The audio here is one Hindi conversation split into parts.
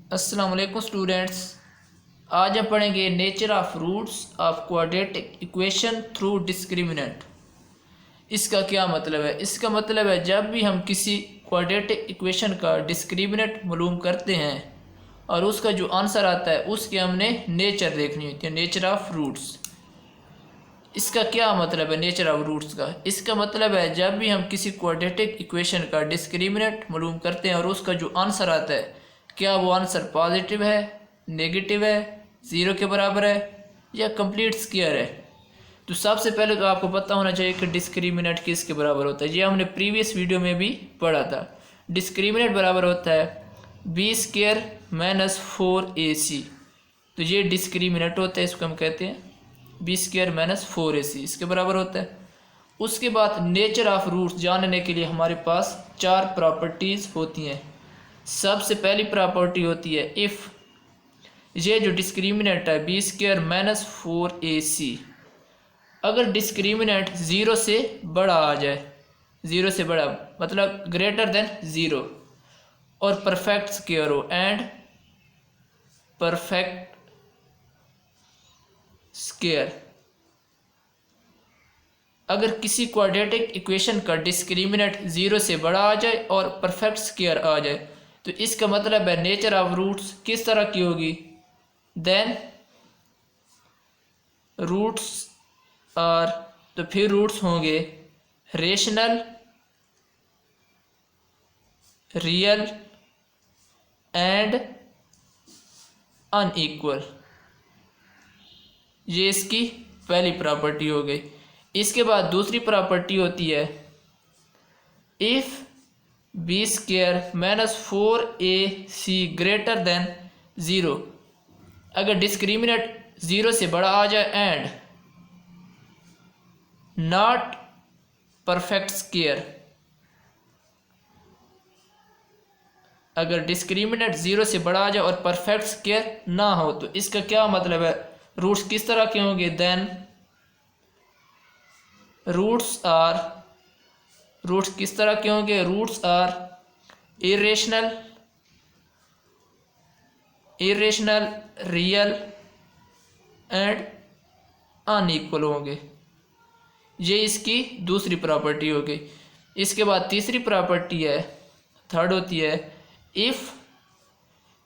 अस्सलाम वालेकुम स्टूडेंट्स। आज हम पढ़ेंगे nature of roots of quadratic equation through discriminant. इसका क्या मतलब है? इसका मतलब है जब भी हम किसी क्वाड्रेटिक इक्वेशन का डिस्क्रिमिनेंट मालूम करते हैं और उसका जो आंसर आता है उसके हमने नेचर देखनी होती है, नेचर ऑफ रूट्स। इसका क्या मतलब है नेचर ऑफ रूट्स का? इसका मतलब है जब भी हम किसी क्वाड्रेटिक इक्वेशन का डिस्क्रिमिनेंट मालूम करते हैं और उसका जो आंसर आता है, क्या वो आंसर पॉजिटिव है, नेगेटिव है, ज़ीरो के बराबर है या कंप्लीट स्क्वायर है। तो सबसे पहले तो आपको पता होना चाहिए कि डिस्क्रिमिनेंट किसके बराबर होता है। ये हमने प्रीवियस वीडियो में भी पढ़ा था। डिस्क्रिमिनेंट बराबर होता है बी स्क्वायर माइनस 4ac। तो ये डिस्क्रिमिनेंट होता है, इसको हम कहते हैं बी स्क्वायर माइनस 4ac, इसके बराबर होता है। उसके बाद नेचर ऑफ रूट्स जानने के लिए हमारे पास चार प्रॉपर्टीज़ होती हैं। सबसे पहली प्रॉपर्टी होती है इफ़ ये जो डिस्क्रिमिनेंट है बी स्क्वायर माइनस 4ac, अगर डिस्क्रिमिनेंट ज़ीरो से बड़ा आ जाए, ज़ीरो से बड़ा मतलब ग्रेटर देन ज़ीरो, और परफेक्ट स्क्वायर हो एंड परफेक्ट स्क्वायर। अगर किसी क्वाड्रेटिक इक्वेशन का डिस्क्रिमिनेंट ज़ीरो से बड़ा आ जाए और परफेक्ट स्क्वायर आ जाए, तो इसका मतलब है नेचर ऑफ रूट्स किस तरह की होगी? देन रूट्स आर, तो फिर रूट्स होंगे रेशनल, रियल एंड अनइक्वल। ये इसकी पहली प्रॉपर्टी हो गई। इसके बाद दूसरी प्रॉपर्टी होती है if B square minus 4ac greater than zero, अगर डिस्क्रिमिनेंट ज़ीरो से बड़ा आ जाए एंड नॉट परफेक्ट स्क्वायर। अगर डिस्क्रिमिनेंट ज़ीरो से बड़ा आ जाए और परफेक्ट स्क्वायर ना हो, तो इसका क्या मतलब है? रूट्स किस तरह के होंगे? देन रूट्स आर, रूट्स किस तरह के होंगे? Roots are irrational, irrational, real and unequal होंगे। ये इसकी दूसरी प्रॉपर्टी हो गई। इसके बाद तीसरी प्रॉपर्टी है, थर्ड होती है if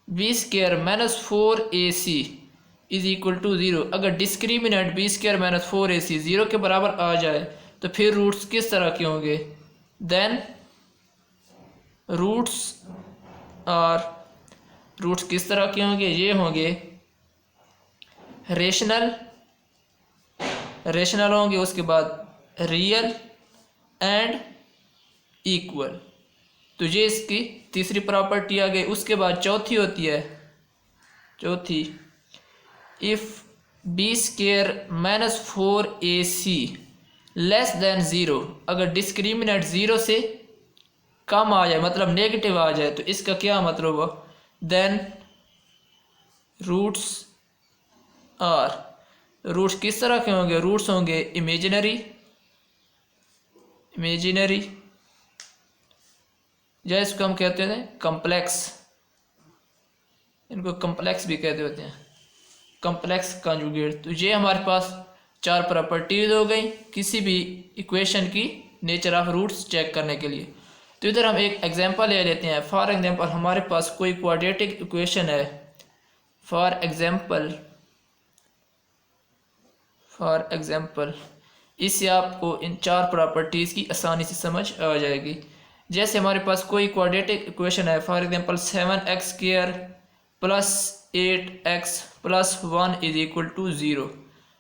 B square minus 4ac is equal to zero, अगर discriminant b square minus 4ac zero के बराबर आ जाए, तो फिर रूट्स किस तरह के होंगे? देन रूट्स आर, रूट्स किस तरह के होंगे? ये होंगे रेशनल, रेशनल होंगे, उसके बाद रियल एंड इक्वल। तो ये इसकी तीसरी प्रॉपर्टी आ गई। उसके बाद चौथी होती है, चौथी if B square minus 4ac less than zero, अगर डिस्क्रिमिनेंट ज़ीरो से कम आ जाए मतलब नेगेटिव आ जाए, तो इसका क्या मतलब हुआ? देन रूट्स आर, रूट्स किस तरह के होंगे? रूट्स होंगे इमेजिनरी, इमेजिनरी, या इसको हम कहते हैं कम्प्लेक्स, इनको कम्प्लेक्स भी कहते होते हैं, कम्प्लेक्स कॉन्जुगेट। तो ये हमारे पास चार प्रॉपर्टीज हो गई किसी भी इक्वेशन की नेचर ऑफ रूट्स चेक करने के लिए। तो इधर हम एक एग्जांपल ले लेते हैं। फॉर एग्जांपल हमारे पास कोई क्वाड्रेटिक इक्वेशन है। फॉर एग्जांपल इससे आपको इन चार प्रॉपर्टीज़ की आसानी से समझ आ जाएगी। जैसे हमारे पास कोई क्वाड्रेटिक इक्वेशन है, for example 7x square plus 8x plus 1 is equal to zero.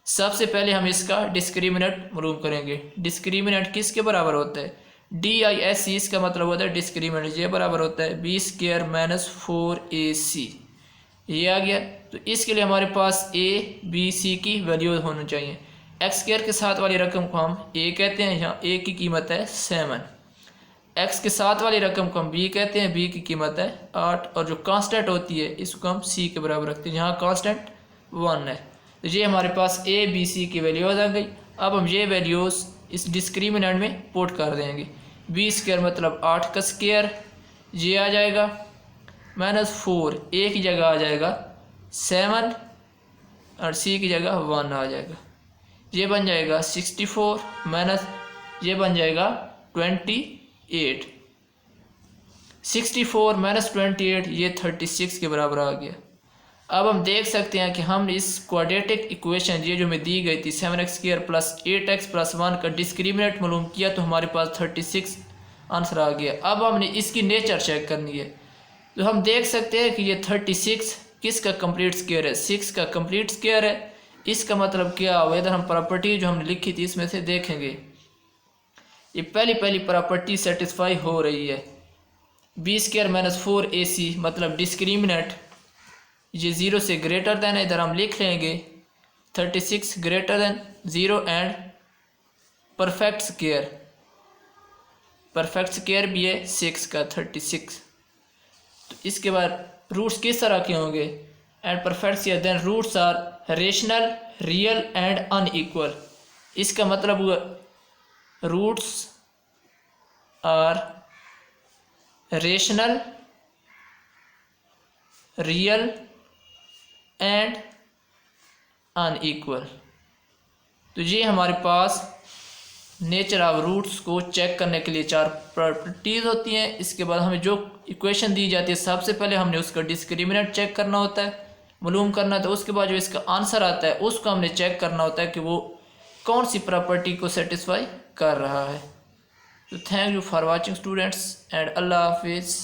सबसे पहले हम इसका डिस्क्रिमिनेंट मालूम करेंगे। डिस्क्रिमिनेंट किसके बराबर होता है? DISC, इसका मतलब होता है डिस्क्रिमिनेंट, ये बराबर होता है बी स्क्वायर माइनस 4ac। ये आ गया। तो इसके लिए हमारे पास a b c की वैल्यू होनी चाहिए। एक्स स्क्वायर के साथ वाली रकम को हम a कहते हैं, यहाँ a की कीमत है 7। x के साथ वाली रकम को हम b कहते हैं, b की कीमत है 8, और जो कांस्टेंट होती है इसको हम c के बराबर रखते हैं, यहाँ कांस्टेंट 1 है। तो ये हमारे पास a b c की वैल्यूज आ गई। अब हम ये वैल्यूज़ इस डिस्क्रिमिनेंट में पुट कर देंगे। बी स्क्वायर मतलब 8 का स्क्वायर, ये आ जाएगा -4 ए की जगह आ जाएगा 7 और सी की जगह 1 आ जाएगा। ये बन जाएगा 64 माइनस ये बन जाएगा 28। 64 माइनस 28 ये 36 के बराबर आ गया। अब हम देख सकते हैं कि हम इस क्वाड्रेटिक इक्वेशन ये जो हमें दी गई थी 7x² प्लस 8x प्लस 1 का डिस्क्रिमिनेंट मालूम किया तो हमारे पास 36 आंसर आ गया। अब हमने इसकी नेचर चेक करनी है तो हम देख सकते हैं कि ये 36 किसका कंप्लीट स्क्वायर है, 6 का कंप्लीट स्क्वायर है। इसका मतलब क्या हुआ, इधर हम प्रॉपर्टी जो हमने लिखी थी इसमें से देखेंगे ये पहली प्रॉपर्टी सेटिस्फाई हो रही है। b² माइनस 4ac मतलब डिस्क्रिमिनेंट ये 0 से ग्रेटर देन है, इधर हम लिख लेंगे 36 greater than 0 and perfect square भी है 6 का 36। तो इसके बाद रूट्स किस तरह के होंगे and perfect square then roots are rational real and unequal. इसका मतलब हुआ roots are rational real and unequal. तो ये हमारे पास नेचर ऑफ रूट्स को चेक करने के लिए 4 प्रॉपर्टीज होती हैं। इसके बाद हमें जो इक्वेशन दी जाती है सबसे पहले हमने उसका डिस्क्रिमिनेंट चेक करना होता है, मालूम करना था। उसके बाद जो इसका आंसर आता है उसको हमने चेक करना होता है कि वो कौन सी प्रॉपर्टी को सेटिस्फाई कर रहा है। तो thank you for watching students and Allah हाफिज़।